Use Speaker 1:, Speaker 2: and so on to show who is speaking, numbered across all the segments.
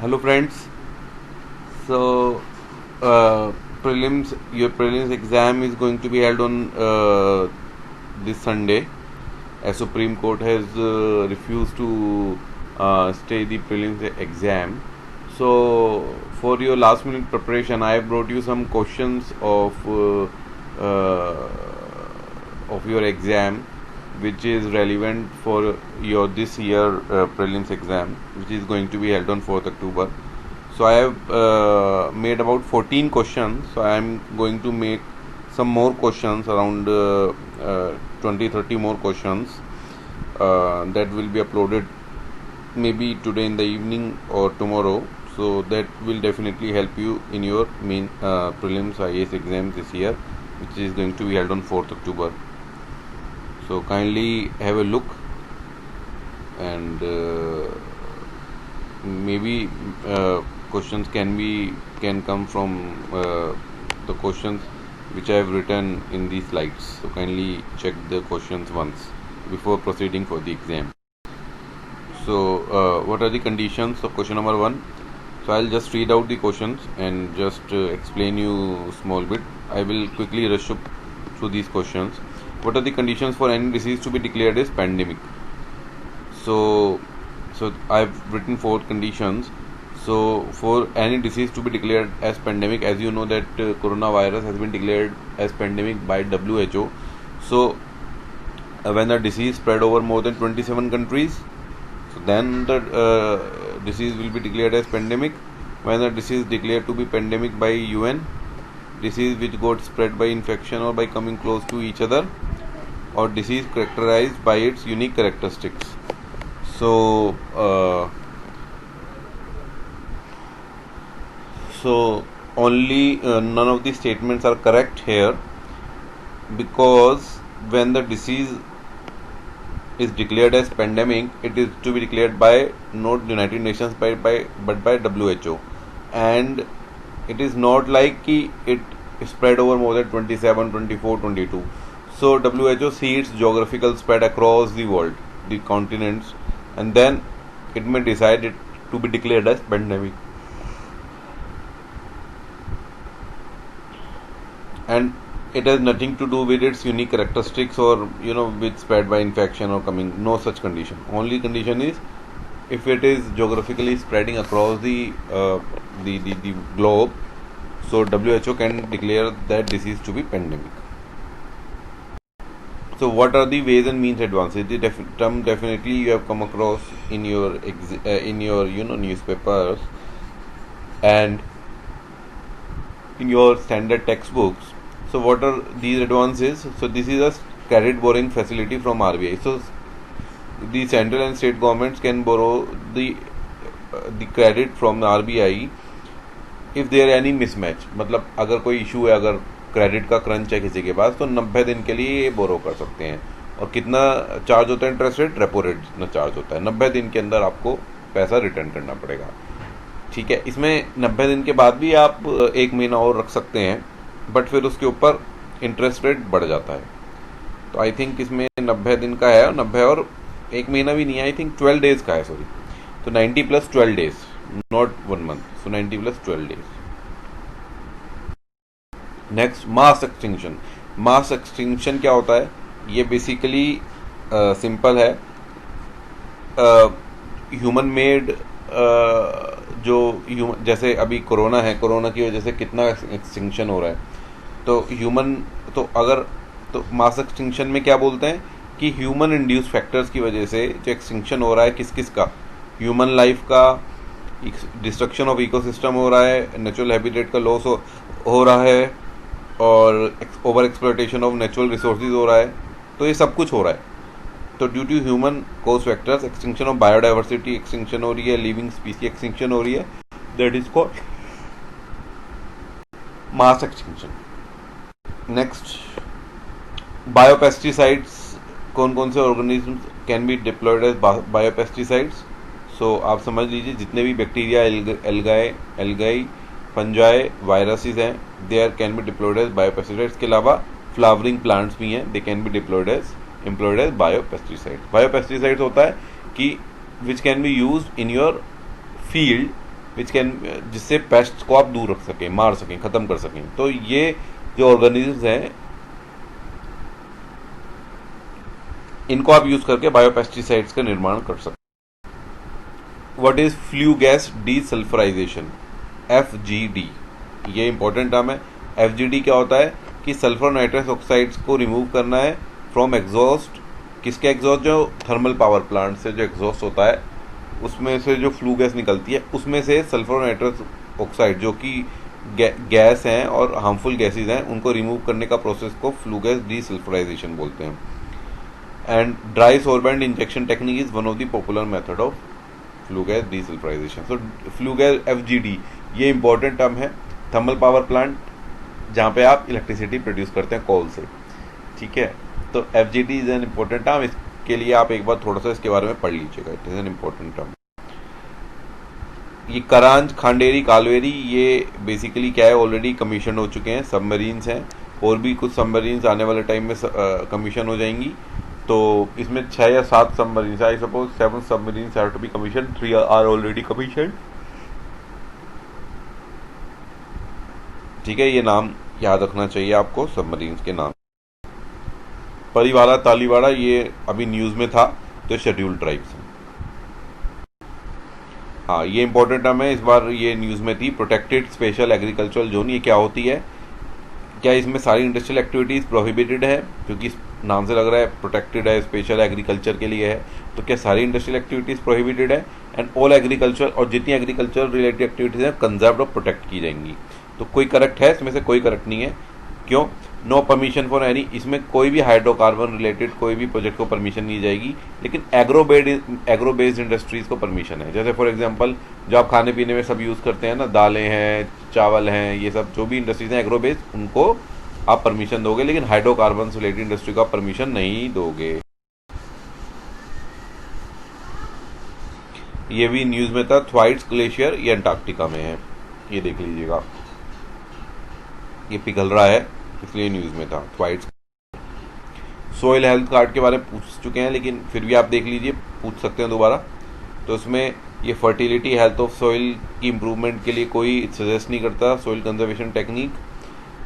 Speaker 1: Hello friends. So uh, your prelims exam is going to be held on this Sunday, as Supreme Court has refused to stay the prelims exam. So for your last minute preparation, I have brought you some questions uh, of your exam, which is relevant for your this year prelims exam, which is going to be held on 4th October. So I have made about 14 questions. So I am going to make some more questions, around 20-30 more questions that will be uploaded maybe today in the evening or tomorrow. So that will definitely help you in your main prelims IAS exam this year, which is going to be held on 4th October. So kindly have a look, and maybe questions can come from the questions which I have written in these slides. So kindly check the questions once before proceeding for the exam. So what are the conditions of question number 1? So I'll just read out the questions and just explain you small bit. I will quickly rush up through these questions. What are the conditions for any disease to be declared as pandemic? So I've written 4 conditions. So for any disease to be declared as pandemic, as you know that coronavirus has been declared as pandemic by WHO. So when the disease spread over more than 27 countries, so then the disease will be declared as pandemic. When the disease declared to be pandemic by UN, disease which got spread by infection or by coming close to each other, or disease characterized by its unique characteristics. So only none of the statements are correct here, because when the disease is declared as pandemic, it is to be declared by not United Nations but by WHO, and it is not like it spread over more than 27, 24, 22. So WHO sees geographical spread across the world, the continents, and then it may decide it to be declared as pandemic. And it has nothing to do with its unique characteristics or with spread by infection or coming. No such condition. Only condition is if it is geographically spreading across the globe. So WHO can declare that disease to be pandemic. So what are the ways and means advances? The term definitely you have come across in your newspapers and in your standard textbooks. So what are these advances? So this is a credit borrowing facility from RBI. So the central and state governments can borrow the credit from the RBI if there any mismatch. मतलब अगर कोई issue है, अगर credit का crunch है किसी के पास, तो 90 दिन के लिए ये बोरो कर सकते हैं. और कितना चार्ज होता है इंटरेस्ट रेट? रेपो रेट जितना चार्ज होता है, 90 दिन के अंदर आपको पैसा रिटर्न करना पड़ेगा. ठीक है. इसमें 90 दिन के बाद भी आप 1 महीना और रख सकते हैं, बट फिर उसके ऊपर इंटरेस्ट रेट बढ़ जाता है. तो आई थिंक इसमें 90 दिन का है, 90 और 1 महीना भी नहीं है, आई थिंक 12 डेज का है, सॉरी. तो 90 + 12 days, not 1 month. So 90 + 12 days. Next, mass extinction. Mass extinction क्या होता है? ये बेसिकली सिंपल है. ह्यूमन मेड जो जैसे अभी कोरोना है, कोरोना की वजह से कितना एक्सटिंक्शन हो रहा है. तो ह्यूमन तो मास एक्सटिंक्शन में क्या बोलते हैं कि ह्यूमन इंड्यूस फैक्टर्स की वजह से जो एक्सटिंक्शन हो रहा है, किस किस का? ह्यूमन लाइफ का, डिस्ट्रक्शन ऑफ इकोसिस्टम हो रहा है, नेचुरल हैबिटेट का लॉस हो रहा है, और over exploitation of natural resources हो रहा है. तो ये सब कुछ हो रहा है. तो due to human cause factors extinction of biodiversity extinction हो रही है, लिविंग स्पीसी एक्सटिंक्शन हो रही है. That is called mass extinction. Next, biopesticides. कौन कौन से organism can be deployed as biopesticides? So आप समझ लीजिए जितने भी बैक्टीरिया, एल्गाई, फंजाई, वायरसेस हैं, they are can be deployed as biopesticides. के अलावा फ्लावरिंग प्लांट्स भी हैं, they can be employed as biopesticide. Biopesticides होता है कि which can be used in your field which can, जिससे पेस्ट को आप दूर रख सकें, मार सकें, ख़त्म कर सकें। तो ये जो ऑर्गेनिजम्स हैं इनको आप यूज़ करके बायोपेस्टिसाइड्स का निर्माण कर सकते हैं। What is flue gas desulphurisation, FGD, ये इंपॉर्टेंट टर्म है। FGD क्या होता है कि सल्फर नाइट्रस ऑक्साइड्स को रिमूव करना है फ्रॉम एग्जॉस्ट। किसके एग्जॉस्ट? जो थर्मल पावर प्लांट से जो एग्जॉस्ट होता है उसमें से जो फ्लू गैस निकलती है उसमें से सल्फर नाइट्रस ऑक्साइड जो कि गैस हैं और हार्मफुल गैसेज हैं उनको रिमूव करने का प्रोसेस को फ्लू गैस डीसल्फराइजेशन बोलते हैं। And dry solvent injection technique is one of the popular method of flue gas desulphurisation. So flue gas FGD ये इंपॉर्टेंट टर्म है। थर्मल पावर प्लांट जहाँ पे आप इलेक्ट्रिसिटी प्रोड्यूस करते हैं कोल से, ठीक है। तो FGD is an important term, इसके लिए आप एक बार थोड़ा सा इसके बारे में पढ़ लीजिएगा, it is an important term. ये करांज, खांडेरी, कालवेरी ये बेसिकली क्या है, ऑलरेडी कमीशन हो चुके हैं, सबमरीन्स हैं, और भी कुछ सबमरीन्स आने वाले टाइम में कमीशन हो जाएंगी। तो इसमें 6 या 7 submarines, I suppose 7 submarines have to be commission, 3 are already commission, ठीक है। ये नाम याद रखना चाहिए आपको सबमरीन्स के नाम। परिवाला, तालीवाड़ा ये अभी न्यूज़ में था, तो शेड्यूल्ड ट्राइब्स हैं। हाँ, ये इंपॉर्टेंट टर्म है, इस बार ये न्यूज़ में थी। प्रोटेक्टेड स्पेशल एग्रीकल्चरल जोन, ये क्या होती है? क्या इसमें सारी इंडस्ट्रियल एक्टिविटीज़ प्रोहिबिटेड है? क्योंकि नाम से लग रहा है प्रोटेक्टेड है, स्पेशल एग्रीकल्चर के लिए है, तो क्या सारी इंडस्ट्रियल एक्टिविटीज़ प्रोहिबिटेड है? एंड ऑल एग्रीकल्चर, और जितनी एग्रीकल्चर रिलेटेड एक्टिविटीज़ हैं कंजर्व्ड और प्रोटेक्ट की जाएंगी। तो कोई करेक्ट है इसमें से? कोई करेक्ट नहीं है। क्यों? नो परमिशन फॉर एनी, इसमें कोई भी हाइड्रोकार्बन रिलेटेड कोई भी प्रोजेक्ट को परमिशन नहीं जाएगी, लेकिन एग्रो बेस्ड इंडस्ट्रीज को परमिशन है। जैसे फॉर एग्जांपल जो आप खाने पीने में सब यूज़ करते हैं ना, दालें हैं, चावल हैं, ये सब जो भी इंडस्ट्रीज हैं एग्रो बेस्ड, उनको आप परमिशन दोगे, लेकिन हाइड्रोकार्बन रिलेटेड इंडस्ट्री को आप परमिशन नहीं दोगे। ये भी न्यूज़ में था। थ्वाइट्स ग्लेशियर ये अंटार्कटिका में है, ये देख लीजिएगा, ये पिघल रहा है इसलिए न्यूज़ में था। थ्वाइट्स। सोइल हेल्थ कार्ड के बारे में पूछ चुके हैं, लेकिन फिर भी आप देख लीजिए, पूछ सकते हैं दोबारा। तो इसमें ये फर्टिलिटी, हेल्थ ऑफ सॉइल की इम्प्रूवमेंट के लिए कोई सजेस्ट नहीं करता सॉइल कंजर्वेशन टेक्निक।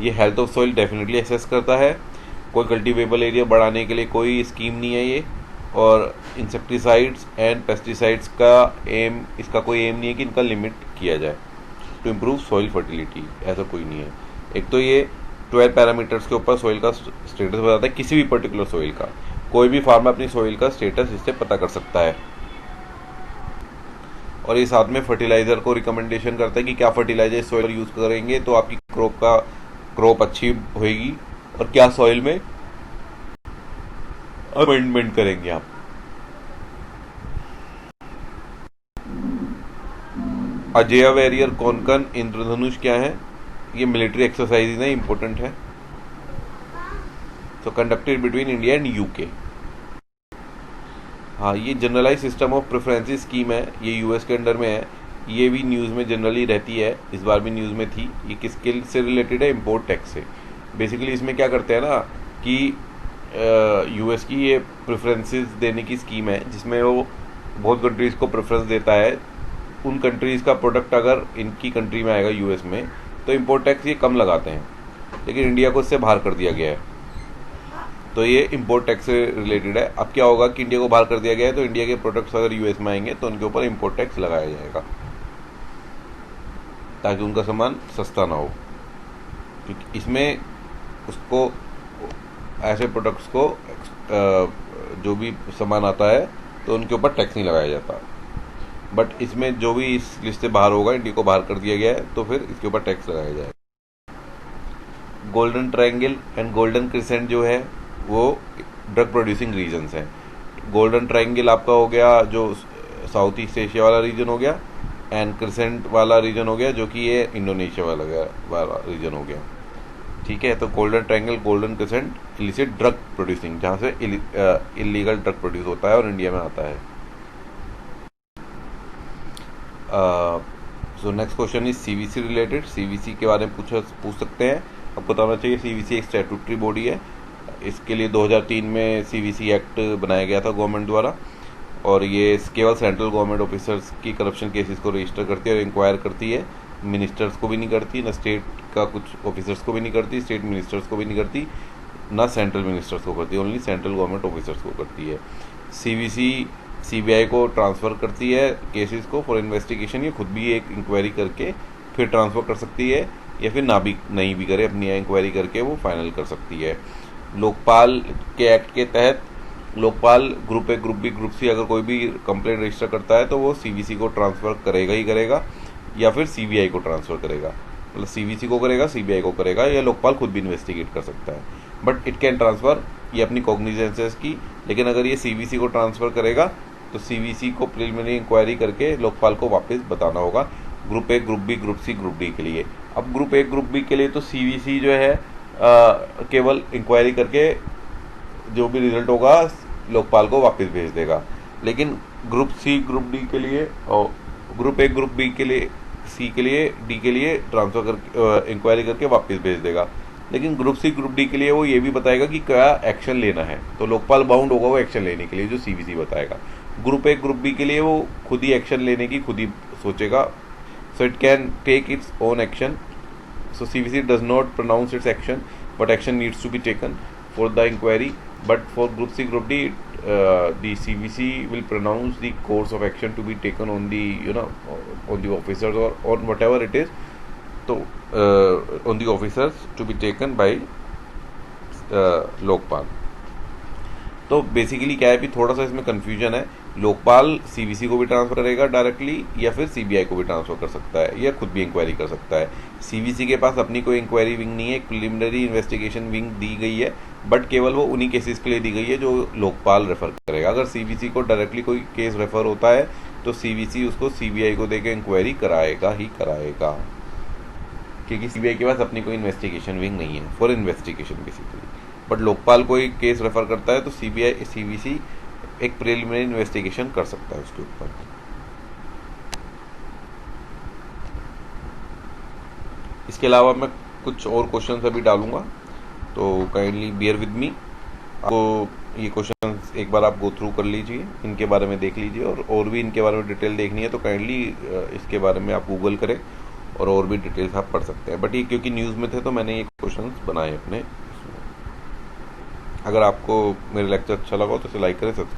Speaker 1: ये health of soil definitely assess करता है। कोई कल्टीवेबल एरिया बढ़ाने के लिए कोई स्कीम नहीं है ये। और इंसेक्टिसाइड्स एंड पेस्टिसाइड्स का एम, इसका कोई एम नहीं है कि इनका लिमिट किया जाए टू इम्प्रूव सॉइल फर्टिलिटी, ऐसा कोई नहीं है। एक तो ये 12 पैरामीटर्स के ऊपर सॉइल का स्टेटस बताता है, किसी भी पर्टिकुलर सॉइल का। कोई भी फार्मर अपनी सॉइल का स्टेटस इससे पता कर सकता है। और ये साथ में फर्टिलाइजर को रिकमेंडेशन करता है कि क्या फर्टिलाइजर सॉइल यूज करेंगे तो आपकी क्रॉप अच्छी होगी, और क्या सॉइल में अमेंडमेंट करेंगे आप। अजेय वैरियर कोंकण इंद्रधनुष क्या है? ये मिलिट्री एक्सरसाइज है, इंपॉर्टेंट है। तो conducted between India and UK. हाँ, ये generalise system of preferences scheme है, ये यूएस के अंडर में है। ये भी न्यूज़ में जनरली रहती है, इस बार भी न्यूज़ में थी। ये किसके से रिलेटेड है? इम्पोर्ट टैक्स से। बेसिकली इसमें क्या करते हैं ना कि यूएस की ये प्रेफरेंसेस देने की स्कीम है, जिसमें वो बहुत कंट्रीज़ को प्रेफरेंस देता है। उन कंट्रीज़ का प्रोडक्ट अगर इनकी कंट्री में आएगा यूएस में, तो इम्पोर्ट टैक्स ये कम लगाते हैं, लेकिन इंडिया को इससे बाहर कर दिया गया है। तो ये इम्पोर्ट टैक्स से रिलेटेड है। अब क्या होगा कि इंडिया को बाहर कर दिया गया है, तो इंडिया के प्रोडक्ट्स अगर यूएस में आएंगे तो उनके ऊपर इम्पोर्ट टैक्स लगाया जाएगा, ताकि उनका सामान सस्ता ना हो। क्योंकि इसमें उसको, ऐसे प्रोडक्ट्स को जो भी सामान आता है तो उनके ऊपर टैक्स नहीं लगाया जाता। बट इसमें जो भी इस लिस्ट से बाहर होगा, इंडिया को बाहर कर दिया गया है, तो फिर इसके ऊपर टैक्स लगाया जाएगा। Golden triangle and golden crescent जो है वो ड्रग प्रोड्यूसिंग रीजन्स हैं। गोल्डन ट्रायंगल आपका हो गया जो साउथ ईस्ट एशिया वाला रीजन हो गया, एंड क्रिसेंट वाला रीजन हो गया जो कि ये इंडोनेशिया वाला रीजन हो गया, ठीक है। तो golden triangle, golden crescent illicit drug producing, जहाँ से इलीगल ड्रग प्रोड्यूस होता है और इंडिया में आता है। So next question is CVC related. CVC के बारे में पूछ सकते हैं। आपको बताना चाहिए सीवीसी एक स्टैट्यूटरी बॉडी है। इसके लिए 2003 में सीवीसी एक्ट बनाया गया था गवर्नमेंट द्वारा। और ये केवल सेंट्रल गवर्नमेंट ऑफिसर्स की करप्शन केसेस को रजिस्टर करती है और इंक्वायर करती है, मिनिस्टर्स को भी नहीं करती, ना स्टेट का कुछ ऑफिसर्स को भी नहीं करती, स्टेट मिनिस्टर्स को भी नहीं करती, ना सेंट्रल मिनिस्टर्स को करती है, ओनली सेंट्रल गवर्नमेंट ऑफिसर्स को करती है। सीवीसी सीबीआई को ट्रांसफ़र करती है केसेस को फॉर इन्वेस्टिगेशन, ये खुद भी एक इंक्वायरी करके फिर ट्रांसफ़र कर सकती है, या फिर नहीं भी करे, अपनी इंक्वायरी करके वो फाइनल कर सकती है। लोकपाल के एक्ट के तहत Lokpal group A, group B, group C अगर कोई भी कंप्लेंट रजिस्टर करता है तो वो सीवीसी को ट्रांसफ़र करेगा ही करेगा, या फिर सीबीआई को ट्रांसफ़र करेगा, मतलब सीवीसी को करेगा, सीबीआई को करेगा, या लोकपाल खुद भी इन्वेस्टिगेट कर सकता है। बट इट कैन ट्रांसफ़र ये अपनी कॉग्निजेंसेस की, लेकिन अगर ये सीवीसी को ट्रांसफ़र करेगा तो सीवीसी को प्रिलिमिनरी इंक्वायरी करके लोकपाल को वापस बताना होगा group A, group B, group C, group D के लिए। अब ग्रुप ए, ग्रुप बी के लिए तो सीवीसी जो है केवल इंक्वायरी करके जो भी रिजल्ट होगा लोकपाल को वापस भेज देगा, लेकिन ग्रुप सी, ग्रुप डी के लिए और ग्रुप ए, ग्रुप बी के लिए, सी के लिए, डी के लिए ट्रांसफ़र कर इंक्वायरी करके वापस भेज देगा। लेकिन ग्रुप सी, ग्रुप डी के लिए वो ये भी बताएगा कि क्या एक्शन लेना है, तो लोकपाल बाउंड होगा वो एक्शन लेने के लिए जो सीवीसी बताएगा। ग्रुप ए, ग्रुप बी के लिए वो खुद ही एक्शन लेने की खुद ही सोचेगा, so it can take its own action. So CVC does not pronounce its action, but action needs to be taken for the inquiry. But for Group C, Group D, the CVC will pronounce the course of action to be taken on the on the officers or on whatever it is. So on the officers to be taken by Lokpal. तो basically क्या है कि थोड़ा सा इसमें confusion है, Lokpal CVC को भी ट्रांसफर करेगा डायरेक्टली, या फिर सीबीआई को भी ट्रांसफर कर सकता है, या खुद भी इंक्वायरी कर सकता है। सीवीसी के पास अपनी कोई इंक्वायरी विंग नहीं है, एक प्रिलिमिनरी इन्वेस्टिगेशन विंग दी गई है, बट केवल वो उन्हीं केसेस के लिए दी गई है जो लोकपाल रेफर करेगा। अगर सीवीसी को डायरेक्टली कोई केस रेफर होता है तो सीवीसी उसको सीबीआई को देकर इंक्वायरी कराएगा ही कराएगा, क्योंकि सीबीआई के पास अपनी कोई इन्वेस्टिगेशन विंग नहीं है for investigation basically. But Lokpal कोई केस रेफर करता है तो सीवीसी एक प्रिलिमिनरी इन्वेस्टिगेशन कर सकता है उसके ऊपर। इसके अलावा मैं कुछ और क्वेश्चंस अभी डालूंगा, तो काइंडली बियर विद मी। आपको ये क्वेश्चंस एक बार आप गो थ्रू कर लीजिए, इनके बारे में देख लीजिए, और भी इनके बारे में डिटेल देखनी है तो काइंडली इसके बारे में आप गूगल करें और भी डिटेल्स आप पढ़ सकते हैं। बट ये क्योंकि न्यूज़ में थे तो मैंने ये क्वेश्चंस बनाए अपने। अगर आपको मेरे लेक्चर अच्छा लगा हो तो इसे लाइक करें, सब्सक्राइब